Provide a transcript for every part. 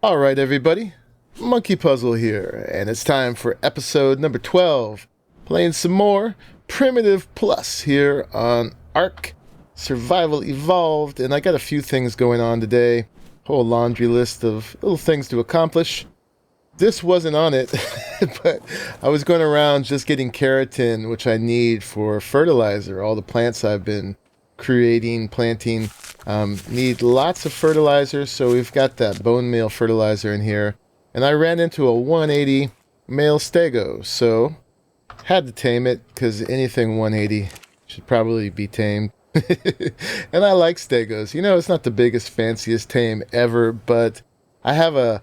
Alright everybody, Monkeypuzzle here, and it's time for episode number 12, playing some more Primitive Plus here on ARK, Survival Evolved, and I got a few things going on today, whole laundry list of little things to accomplish. This wasn't on it, but I was going around just getting keratin, which I need for fertilizer. All the plants I've been creating, planting, need lots of fertilizer, so we've got that bone meal fertilizer in here. And I ran into a 180 male stego, so had to tame it, because anything 180 should probably be tamed. And I like stegos. You know, it's not the biggest, fanciest tame ever, but I have a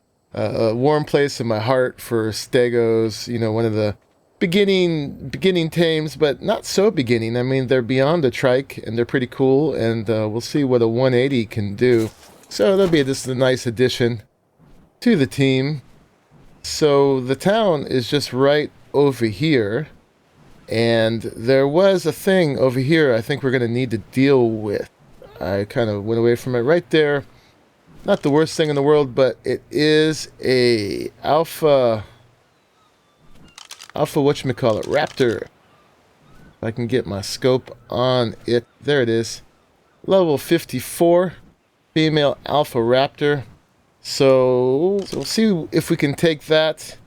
warm place in my heart for stegos. You know, one of the beginning tames, but not so beginning. I mean, they're beyond the trike, and they're pretty cool, and we'll see what a 180 can do. So that'll be just a nice addition to the team. So the town is just right over here, and there was a thing over here I think we're going to need to deal with. I kind of went away from it right there. Not the worst thing in the world, but it is a alpha whatchamacallit, raptor. If I can get my scope on it. There it is. Level 54. Female alpha raptor. So we'll see if we can take that.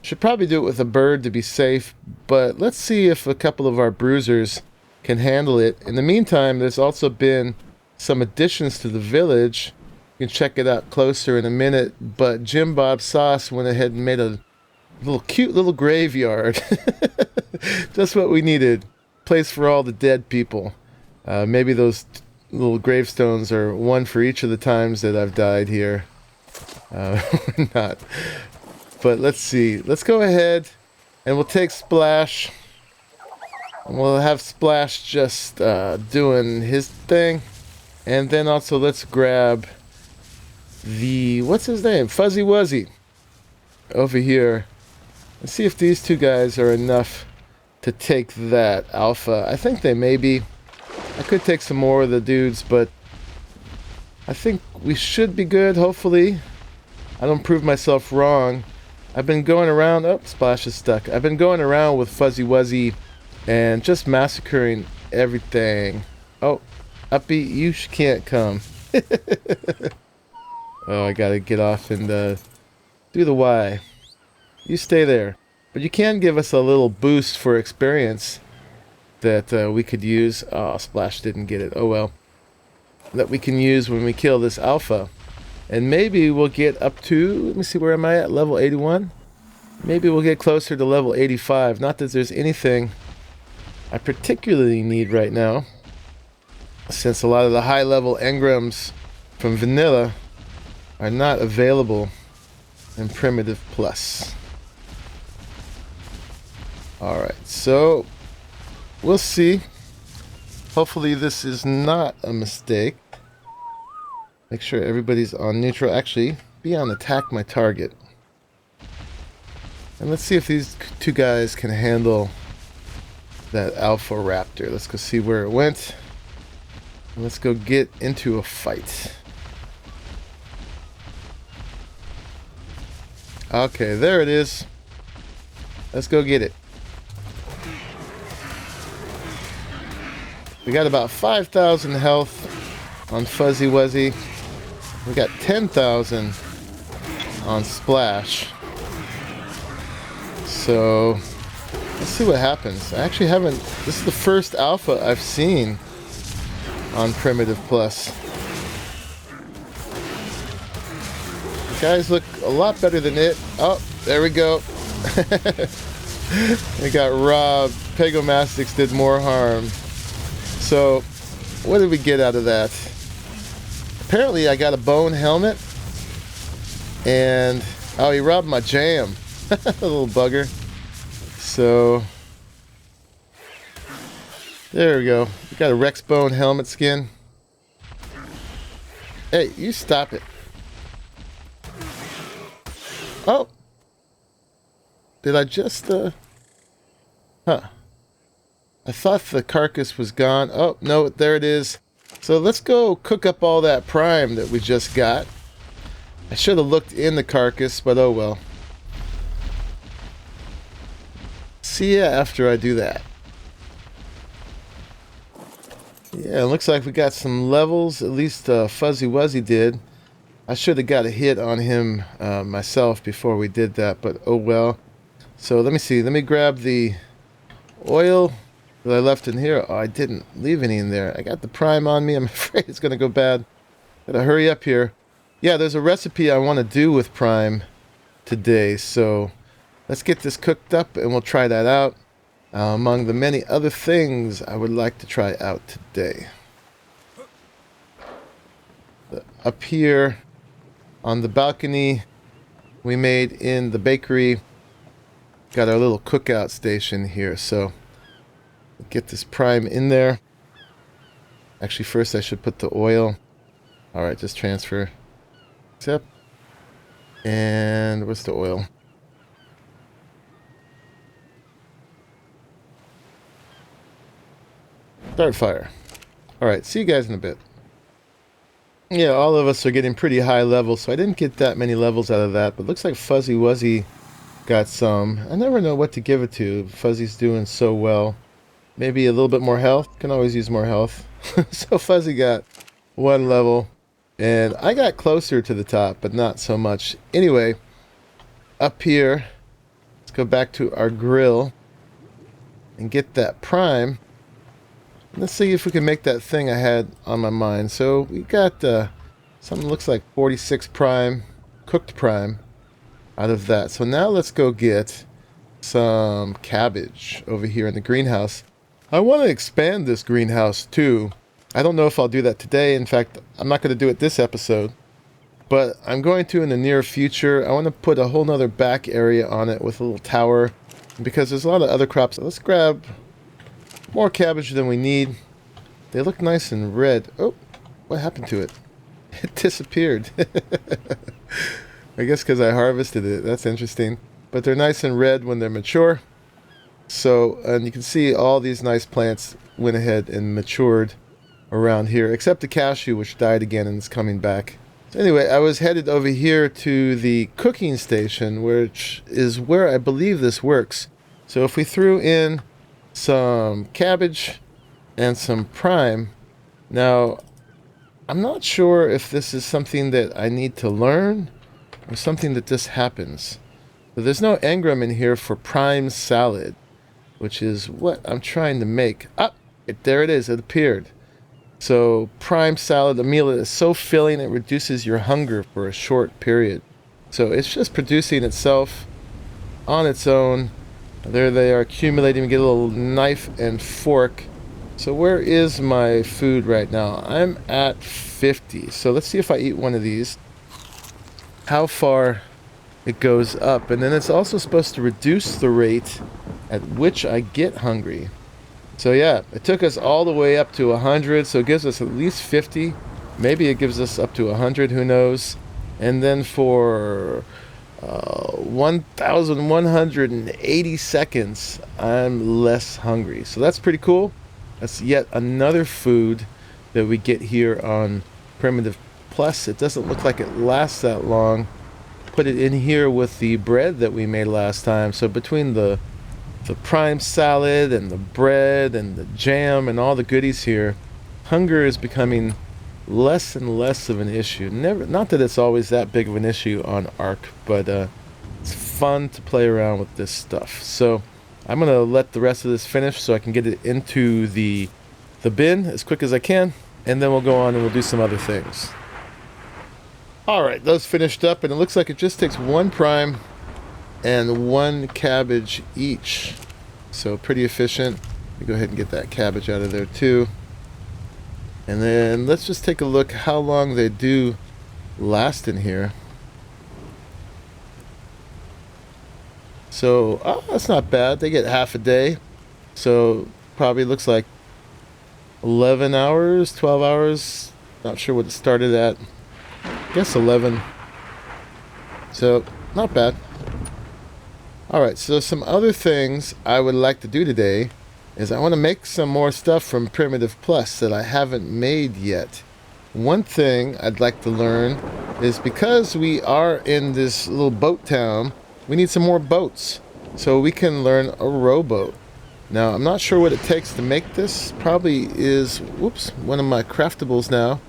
Should probably do it with a bird to be safe. But let's see if a couple of our bruisers can handle it. In the meantime, there's also been some additions to the village. You can check it out closer in a minute. But Jim Bob Sauce went ahead and made a cute little graveyard. Just what we needed. Place for all the dead people. Maybe those little gravestones are one for each of the times that I've died here. Not. But let's see. Let's go ahead and we'll take Splash. And we'll have Splash just doing his thing. And then also let's grab the, what's his name? Fuzzy Wuzzy. Over here. Let's see if these two guys are enough to take that alpha. I think they may be. I could take some more of the dudes, but I think we should be good, hopefully. I don't prove myself wrong. I've been going around... Oh, Splash is stuck. I've been going around with Fuzzy Wuzzy and just massacring everything. Oh, Uppy, you can't come. Oh, I gotta get off and do the Y. You stay there. But you can give us a little boost for experience that we could use. Oh, Splash didn't get it. Oh well. That we can use when we kill this alpha. And maybe we'll get up to... Let me see, where am I at? Level 81? Maybe we'll get closer to level 85. Not that there's anything I particularly need right now, since a lot of the high-level engrams from Vanilla are not available in Primitive Plus. Alright, so we'll see. Hopefully this is not a mistake. Make sure everybody's on neutral. Actually, be on attack my target. And let's see if these two guys can handle that alpha raptor. Let's go see where it went. And let's go get into a fight. Okay, there it is. Let's go get it. We got about 5,000 health on Fuzzy Wuzzy. We got 10,000 on Splash. So let's see what happens. I actually haven't... This is the first alpha I've seen on Primitive Plus. The guys look a lot better than it. Oh, there we go. They got robbed. Pegomastics did more harm. So, what did we get out of that? Apparently I got a bone helmet. And, oh, he robbed my jam. Little bugger. So, there we go. We got a Rex bone helmet skin. Hey, you stop it. Oh. Did I just, Huh. I thought the carcass was gone. Oh, no, there it is. So let's go cook up all that prime that we just got. I should have looked in the carcass, but oh well. See ya after I do that. Yeah, it looks like we got some levels. At least Fuzzy Wuzzy did. I should have got a hit on him myself before we did that, but oh well. So let me see. Let me grab the oil that I left in here. Oh, I didn't leave any in there. I got the prime on me. I'm afraid it's going to go bad. Gotta hurry up here. Yeah, there's a recipe I want to do with prime today. So let's get this cooked up and we'll try that out. Among the many other things I would like to try out today. Up here on the balcony we made in the bakery, got our little cookout station here. So get this prime in there. Actually, first I should put the oil. Alright, just transfer. Accept. And where's the oil? Start fire. Alright, see you guys in a bit. Yeah, all of us are getting pretty high levels, so I didn't get that many levels out of that, but looks like Fuzzy Wuzzy got some. I never know what to give it to. Fuzzy's doing so well. Maybe a little bit more health. Can always use more health. So Fuzzy got 1 level, and I got closer to the top, but not so much. Anyway, up here, let's go back to our grill and get that prime. Let's see if we can make that thing I had on my mind. So we got something that looks like 46 prime, cooked prime out of that. So now let's go get some cabbage over here in the greenhouse. I want to expand this greenhouse too. I don't know if I'll do that today. In fact, I'm not going to do it this episode, but I'm going to in the near future. I want to put a whole nother back area on it with a little tower because there's a lot of other crops. Let's grab more cabbage than we need. They look nice and red. Oh, what happened to it? It disappeared. I guess because I harvested it. That's interesting. But they're nice and red when they're mature. So, and you can see all these nice plants went ahead and matured around here, except the cashew, which died again and is coming back. So anyway, I was headed over here to the cooking station, which is where I believe this works. So if we threw in some cabbage and some prime. Now, I'm not sure if this is something that I need to learn or something that just happens. But there's no engram in here for prime salad, which is what I'm trying to make. Ah, there it is. It appeared. So prime salad, a meal that is so filling it reduces your hunger for a short period. So it's just producing itself on its own. There they are accumulating. We get a little knife and fork. So where is my food right now? I'm at 50. So let's see if I eat one of these. How far it goes up. And then it's also supposed to reduce the rate at which I get hungry. So yeah, it took us all the way up to 100. So it gives us at least 50. Maybe it gives us up to 100. Who knows? And then for 1,180 seconds, I'm less hungry. So that's pretty cool. That's yet another food that we get here on Primitive Plus. It doesn't look like it lasts that long. Put it in here with the bread that we made last time. So between the prime salad and the bread and the jam and all the goodies here, hunger is becoming less and less of an issue. Not that it's always that big of an issue on ARK, but it's fun to play around with this stuff. So I'm gonna let the rest of this finish so I can get it into the bin as quick as I can, and then we'll go on and we'll do some other things. Alright, those finished up, and it looks like it just takes 1 prime and 1 cabbage each. So pretty efficient. Let me go ahead and get that cabbage out of there too. And then let's just take a look how long they do last in here. So, oh, that's not bad. They get half a day. So, probably looks like 11 hours, 12 hours. Not sure what it started at. I guess 11. So, not bad. Alright, so some other things I would like to do today is I want to make some more stuff from Primitive Plus that I haven't made yet. One thing I'd like to learn is because we are in this little boat town, we need some more boats. So we can learn a rowboat. Now, I'm not sure what it takes to make this. Probably is, whoops, one of my craftables now.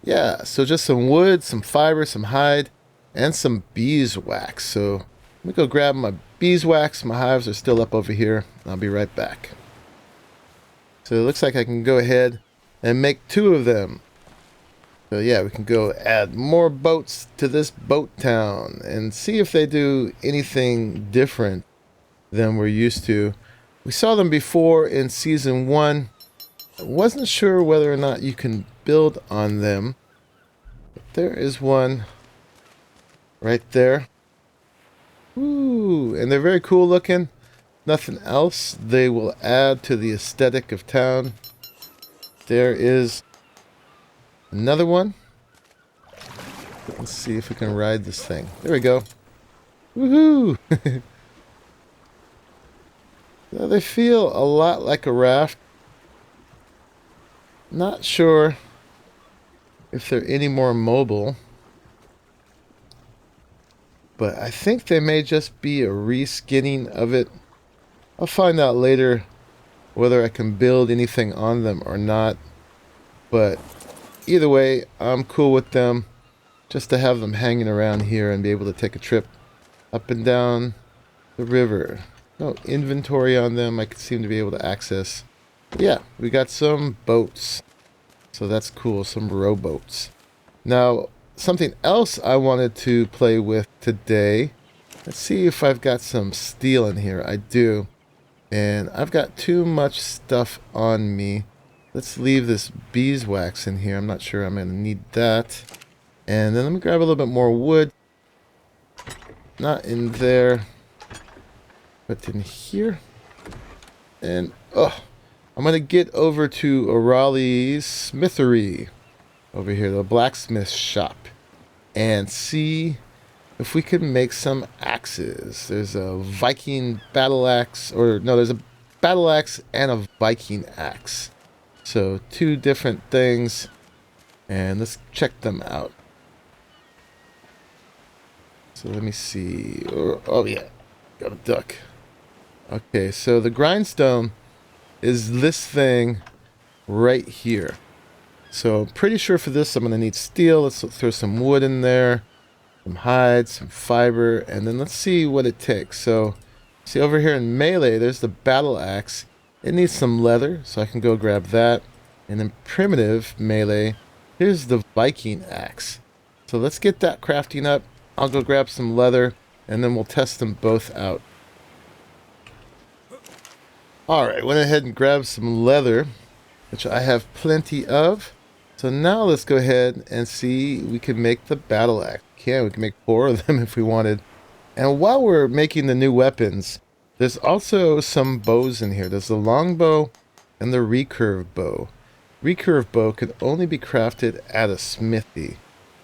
Yeah, so just some wood, some fiber, some hide, and some beeswax. So let me go grab my beeswax. My hives are still up over here. I'll be right back. So it looks like I can go ahead and make 2 of them. So yeah, we can go add more boats to this boat town and see if they do anything different than we're used to. We saw them before in season 1. I wasn't sure whether or not you can build on them. But there is one right there. Ooh, and they're very cool looking. Nothing else they will add to the aesthetic of town. There is another one. Let's see if we can ride this thing. There we go. Woohoo! Now they feel a lot like a raft. Not sure if they're any more mobile, but I think they may just be a reskinning of it. I'll find out later whether I can build anything on them or not, but either way, I'm cool with them just to have them hanging around here and be able to take a trip up and down the river. No inventory on them I seem to be able to access. But yeah, we got some boats. So that's cool, some rowboats. Now, something else I wanted to play with today. Let's see if I've got some steel in here. I do. And I've got too much stuff on me. Let's leave this beeswax in here. I'm not sure I'm going to need that. And then let me grab a little bit more wood. Not in there, but in here. And, oh, I'm going to get over to O'Reilly's smithery over here, the blacksmith shop, and see if we can make some axes. There's a Viking battle axe, or no, there's a battle axe and a Viking axe. So 2 different things, and let's check them out. So let me see. Oh yeah, got a duck. Okay, so the grindstone is this thing right here. So I'm pretty sure for this I'm going to need steel. Let's throw some wood in there, some hide, some fiber, and then let's see what it takes. So see over here in melee, there's the battle axe. It needs some leather, so I can go grab that. And in primitive melee, here's the Viking axe. So let's get that crafting up. I'll go grab some leather, and then we'll test them both out. Alright, went ahead and grabbed some leather, which I have plenty of. So now let's go ahead and see we can make the battle axe. Yeah, we can make 4 of them if we wanted. And while we're making the new weapons, there's also some bows in here. There's the longbow and the recurve bow. Recurve bow can only be crafted at a smithy.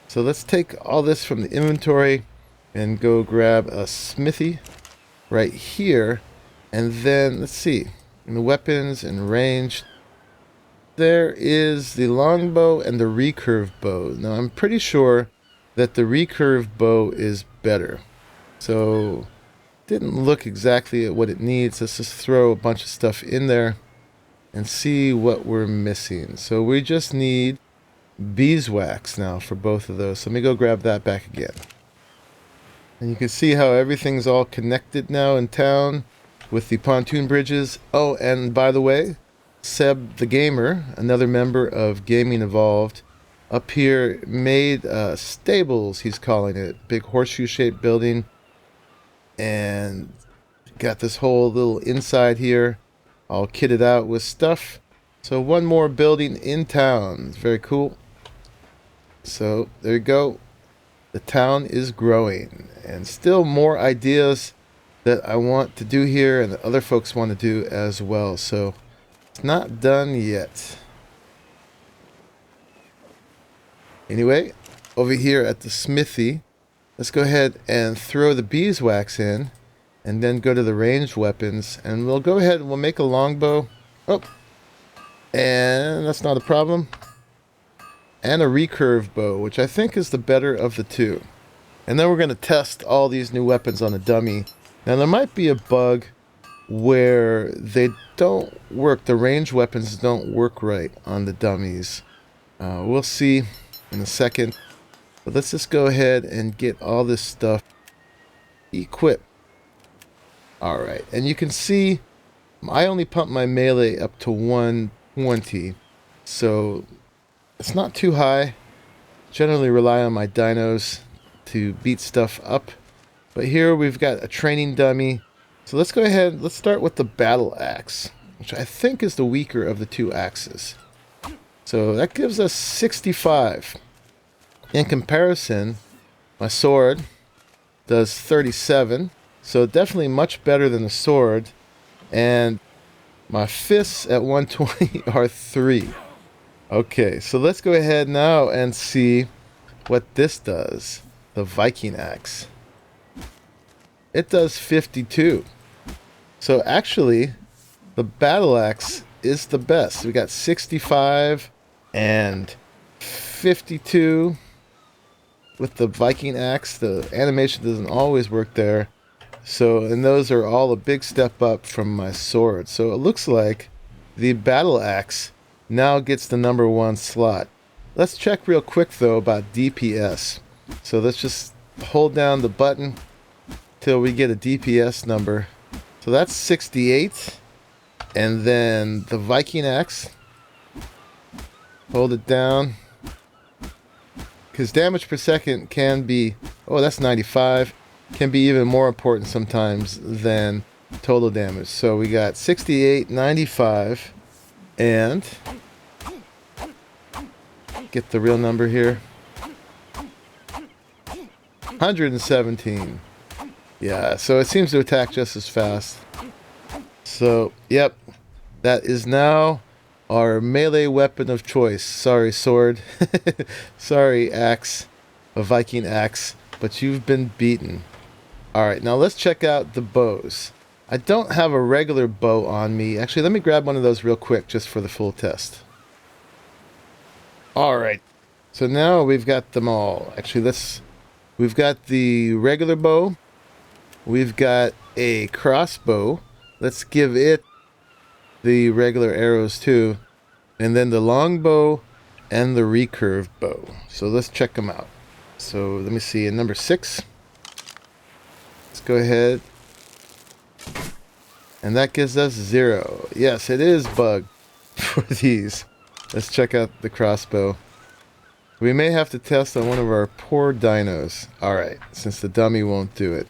So let's take all this from the inventory and go grab a smithy right here. And then, let's see, in the weapons and range, there is the longbow and the recurve bow. Now, I'm pretty sure that the recurve bow is better. So, didn't look exactly at what it needs. Let's just throw a bunch of stuff in there and see what we're missing. So, we just need beeswax now for both of those. So, let me go grab that back again. And you can see how everything's all connected now in town with the pontoon bridges. Oh, and by the way, Seb the Gamer, another member of Gaming Evolved, up here made stables, he's calling it. Big horseshoe-shaped building. And got this whole little inside here all kitted out with stuff. So 1 more building in town. It's very cool. So there you go. The town is growing. And still more ideas that I want to do here and that other folks want to do as well. So it's not done yet. Anyway, over here at the smithy, let's go ahead and throw the beeswax in and then go to the ranged weapons, and we'll go ahead and we'll make a longbow. Oh, and that's not a problem. and a recurve bow, which I think is the better of the two. And then we're going to test all these new weapons on a dummy. Now there might be a bug where they don't work, the range weapons don't work right on the dummies. We'll see in a second. But let's just go ahead and get all this stuff equipped. Alright, and you can see I only pump my melee up to 120, so it's not too high. Generally rely on my dinos to beat stuff up. But here we've got a training dummy. So let's go ahead, let's start with the battle axe, which I think is the weaker of the two axes. So that gives us 65. In comparison, my sword does 37. So definitely much better than the sword. And my fists at 120 are 3. Okay, so let's go ahead now and see what this does. The Viking axe. It does 52. So actually, the battle axe is the best. We got 65 and 52 with the Viking axe. The animation doesn't always work there. So, and those are all a big step up from my sword. So it looks like the battle axe now gets the #1 slot. Let's check real quick though about DPS. So let's just hold down the button till we get a DPS number. So that's 68. And then the Viking axe. Hold it down. Because damage per second can be, oh, that's 95. Can be even more important sometimes than total damage. So we got 68, 95, and get the real number here. 117. Yeah, so it seems to attack just as fast. So, yep, that is now our melee weapon of choice. Sorry, sword. Sorry, axe. A Viking axe. But you've been beaten. Alright, now let's check out the bows. I don't have a regular bow on me. Actually, let me grab one of those real quick just for the full test. Alright, so now we've got them all. Actually, we've got the regular bow. We've got a crossbow. Let's give it the regular arrows too. And then the longbow and the recurve bow. So let's check them out. So let me see, in number 6. Let's go ahead. And that gives us 0. Yes, it is bugged for these. Let's check out the crossbow. We may have to test on one of our poor dinos. Alright, since the dummy won't do it.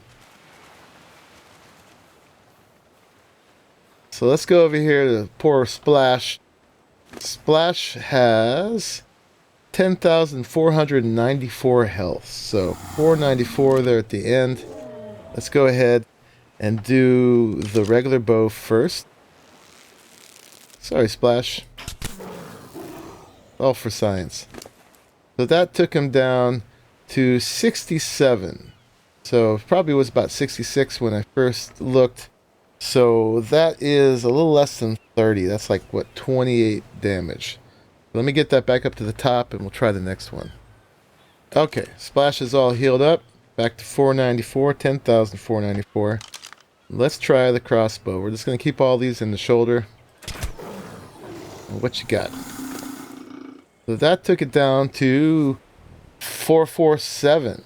So let's go over here to poor Splash. Splash has 10,494 health. So 494 there at the end. Let's go ahead and do the regular bow first. Sorry, Splash. All for science. So that took him down to 67. So probably was about 66 when I first looked. So that is a little less than 30. That's like, what, 28 damage. Let me get that back up to the top and we'll try the next one. Okay, Splash is all healed up. Back to 494, 10,494. Let's try the crossbow. We're just going to keep all these in the shoulder. What you got? So that took it down to 447.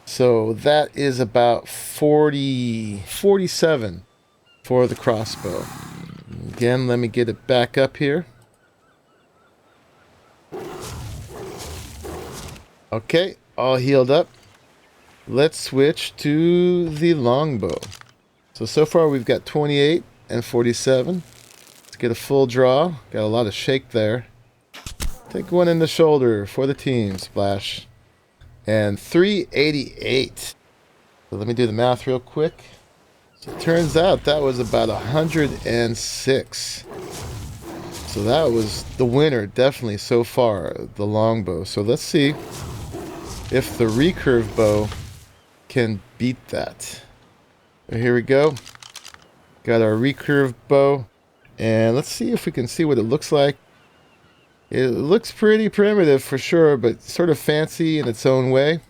So that is about 47 for the crossbow. Again, let me get it back up here. Okay, all healed up. Let's switch to the longbow. So far we've got 28 and 47. Let's get a full draw. Got a lot of shake there. Take one in the shoulder for the team, Splash. And 388. So let me do the math real quick. So it turns out that was about 106. So that was the winner, definitely so far, the longbow. So let's see if the recurve bow can beat that. So here we go. Got our recurve bow. And let's see if we can see what it looks like. It looks pretty primitive for sure, but sort of fancy in its own way.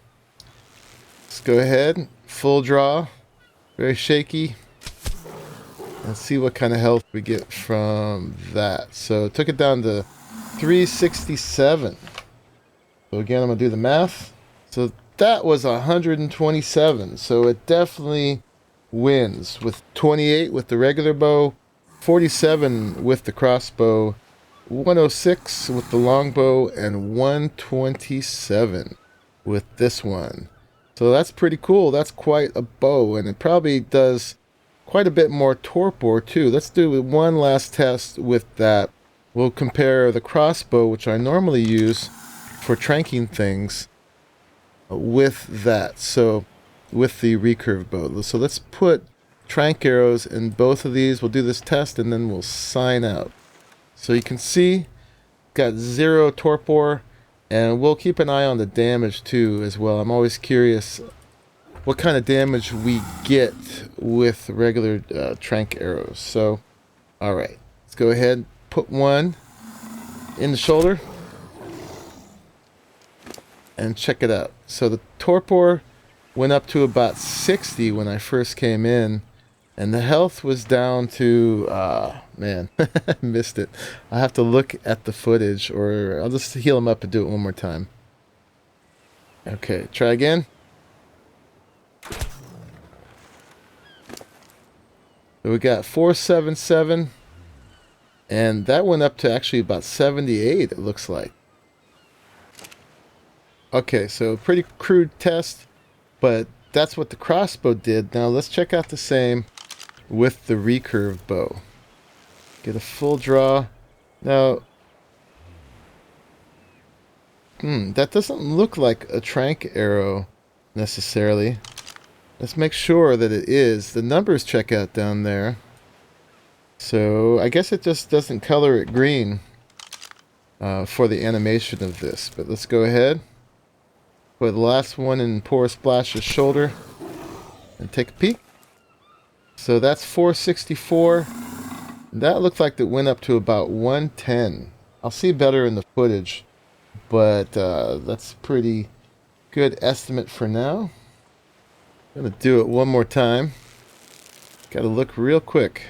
Let's go ahead, full draw, very shaky. Let's see what kind of health we get from that. So it took it down to 367. So again, I'm going to do the math. So that was 127. So it definitely wins with 28 with the regular bow, 47 with the crossbow, 106 with the longbow, and 127 with this one. So that's pretty cool. That's quite a bow, and it probably does quite a bit more torpor too. Let's do one last test with that. We'll compare the crossbow, which I normally use for tranking things, with that. So with the recurve bow. So let's put trank arrows in both of these. We'll do this test and then we'll sign out. So you can see got 0 torpor, and we'll keep an eye on the damage too as well. I'm always curious what kind of damage we get with regular trank arrows. So, all right, let's go ahead and put one in the shoulder and check it out. So the torpor went up to about 60 when I first came in, and the health was down to, man, I missed it. I have to look at the footage, or I'll just heal him up and do it one more time. Okay, try again. So we got 477, and that went up to actually about 78, it looks like. Okay, so pretty crude test, but that's what the crossbow did. Now let's check out the same with the recurve bow. Get a full draw. Now, that doesn't look like a trank arrow necessarily. Let's make sure that it is. The numbers check out down there. So I guess it just doesn't color it green for the animation of this. But let's go ahead. Put the last one in Poor Splash's shoulder and take a peek. So that's 464. That looked like it went up to about 110. I'll see better in the footage, but that's a pretty good estimate for now. I'm going to do it one more time. Got to look real quick.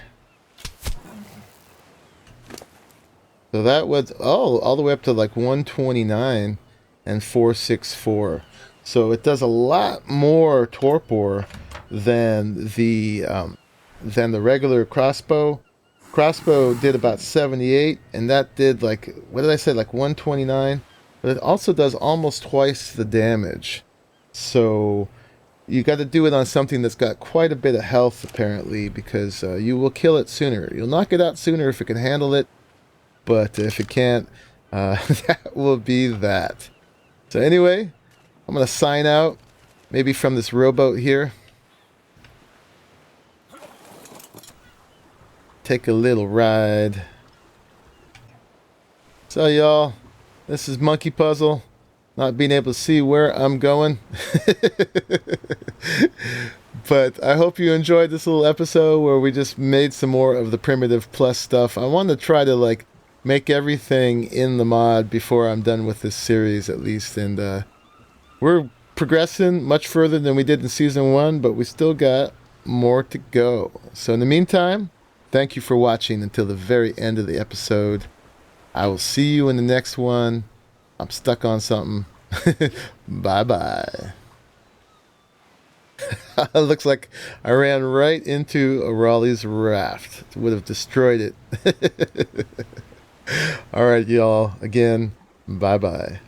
So that was, all the way up to like 129 and 464. So it does a lot more torpor than the regular crossbow. Crossbow did about 78, and that did like, what did I say, like 129? But it also does almost twice the damage. So you got to do it on something that's got quite a bit of health, apparently, because you will kill it sooner. You'll knock it out sooner if it can handle it, but if it can't, that will be that. So anyway, I'm going to sign out, maybe from this rowboat here. Take a little ride. So y'all, this is Monkeypuzzle. Not being able to see where I'm going. But I hope you enjoyed this little episode where we just made some more of the primitive plus stuff. I want to try to like make everything in the mod before I'm done with this series at least. And we're progressing much further than we did in season 1, but we still got more to go. So in the meantime, thank you for watching until the very end of the episode. I will see you in the next one. I'm stuck on something. Bye-bye. Looks like I ran right into a Raleigh's raft. Would have destroyed it. All right, y'all. Again, bye-bye.